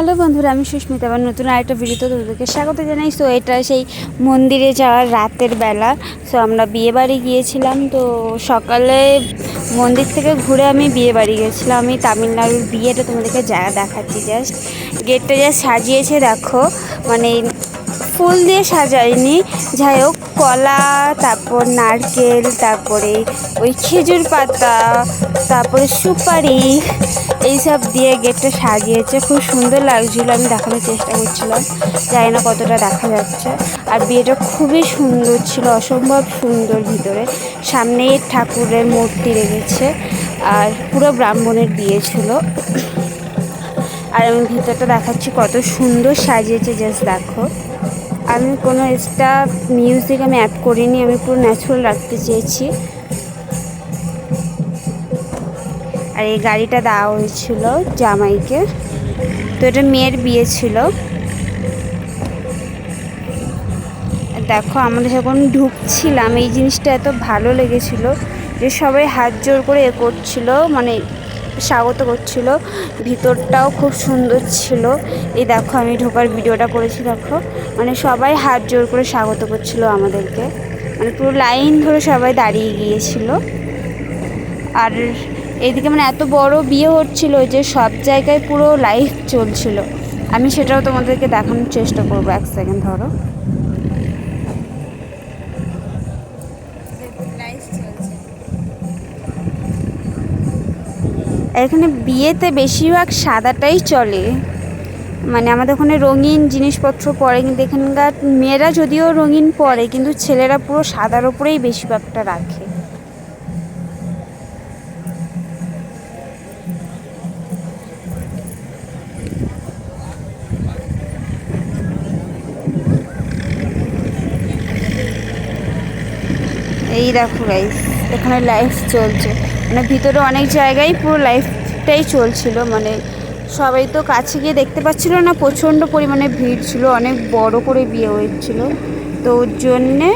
Hello বন্ধুরা, আমি সুস্মিতা। আবার নতুন আরেকটা ভিডিওতে তোমাদেরকে স্বাগত জানাই। সো এটা সেই মন্দিরে যাওয়ার রাতের বেলা। সো আমরা বিয়েবাড়ি গিয়েছিলাম। তো সকালে মন্দির থেকে ঘুরে আমি বিয়েবাড়ি গেছিলাম। আমি তামিলনাড়ুর বিয়েটা তোমাদেরকে দেখাচ্ছি। জাস্ট গেটটা যা সাজিয়েছে দেখো, মানে ফুল দিয়ে সাজায়নি, যাই হোক কলা, তারপর নারকেল, তারপরে ওই খেজুর পাতা, তারপরে সুপারি, এইসব দিয়ে গেটটা সাজিয়েছে। খুব সুন্দর লাগছিল। আমি দেখানোর চেষ্টা করছিলাম, জানি না কতটা দেখা যাচ্ছে। আর বিয়েটা খুবই সুন্দর ছিল, অসম্ভব সুন্দর। ভিতরে সামনে ঠাকুরের মূর্তি রেখেছে, আর পুরো ব্রাহ্মণের বিয়ে ছিল। আর আমি ভিতরটা দেখাচ্ছি কত সুন্দর সাজিয়েছে, জাস্ট দেখো। আমি কোনো এক্সট্রা মিউজিক আমি অ্যাড করিনি, আমি পুরো ন্যাচারাল রাখতে চেয়েছি। আর এই গাড়িটা দেওয়া হয়েছিল জামাইকে। তো এটা মেয়ের বিয়ে ছিল। দেখো আমরা যখন ঢুকছিলাম, এই জিনিসটা এত ভালো লেগেছিল যে সবাই হাত জোর করে করছিল, মানে স্বাগত করছিল। ভিতরটাও খুব সুন্দর ছিল। এই দেখো আমি ঢোকার ভিডিওটা করেছি, দেখো মানে সবাই হাত জোর করে স্বাগত করছিল আমাদেরকে, মানে পুরো লাইন ধরে সবাই দাঁড়িয়ে গিয়েছিল। আর এইদিকে মানে এত বড় বিয়ে হচ্ছিল যে সব জায়গায় পুরো লাইভ চলছিল। আমি সেটাও তোমাদেরকে দেখানোর চেষ্টা করবো। এক সেকেন্ড ধরো। এখানে বিয়েতে বেশিরভাগ সাদাটাই চলে, মানে আমাদের ওখানে রঙিন জিনিসপত্র পরে, কিন্তু এখানকার মেয়েরা যদিও রঙিন পরে, কিন্তু ছেলেরা পুরো সাদার ওপরেই বেশিরভাগটা রাখে। এই দেখো গাইস, এখানে লাইভ চলছে, মানে ভিতরে অনেক জায়গায় পুরো লাইভটাই চলছিল। মানে সবাই তো কাছে গিয়ে দেখতে পাচ্ছিল না, প্রচণ্ড পরিমাণে ভিড় ছিল, অনেক বড় করে বিয়ে হয়েছিল। তো ওর জন্যে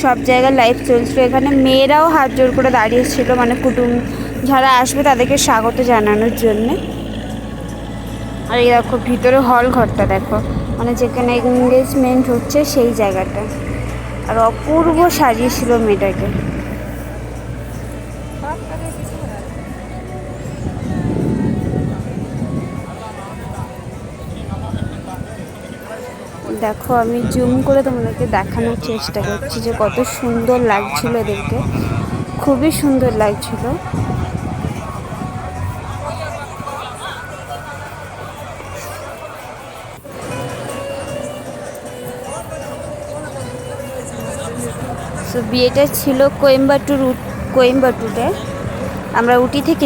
সব জায়গায় লাইভ চলছিল। এখানে মেয়েরাও হাত জোর করে দাঁড়িয়েছিল, মানে কুটুম যারা আসবে তাদেরকে স্বাগত জানানোর জন্যে। আর এই দেখো ভিতরে হল ঘরটা দেখো, মানে যেখানে এনগেজমেন্ট হচ্ছে সেই জায়গাটা। আর অপূর্ব সাজিয়েছিল মেয়েটাকে। দেখো আমি জুম করে তোমাদেরকে দেখানোর চেষ্টা করছি যে কত সুন্দর লাগছিল এদেরকে, খুবই সুন্দর লাগছিল। তো বিয়েটা ছিল কোয়েম্বাটুরে। আমরা উটি থেকে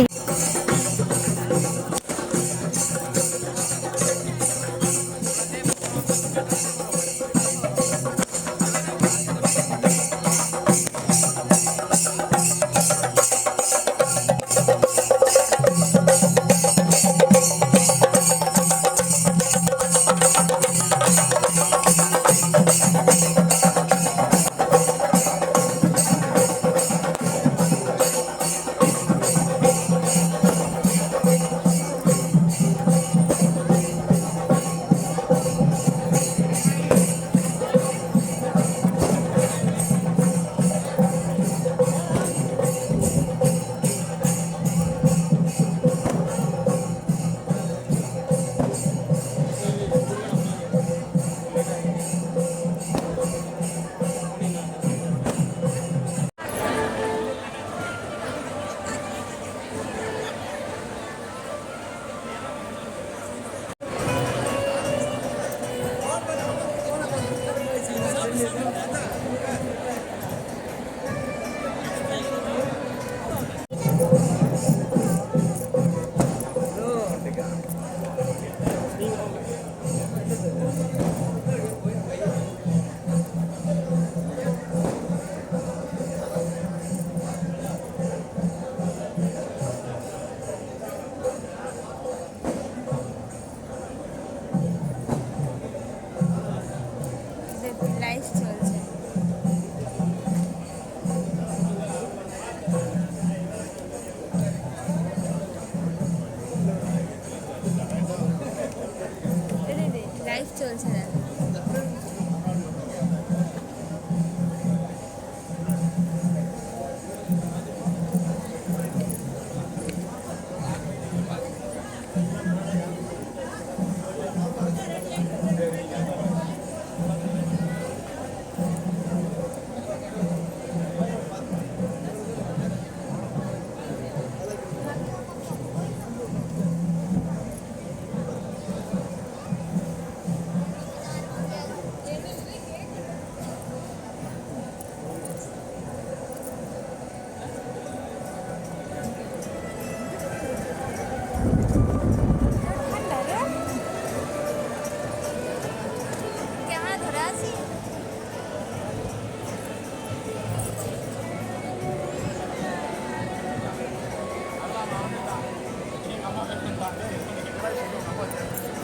লাইভ চলছে।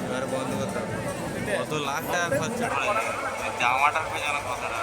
এবার বন্ধ করতে হবে কত লাখ টাকা খরচা করে জামাটার পেছনে কথাটা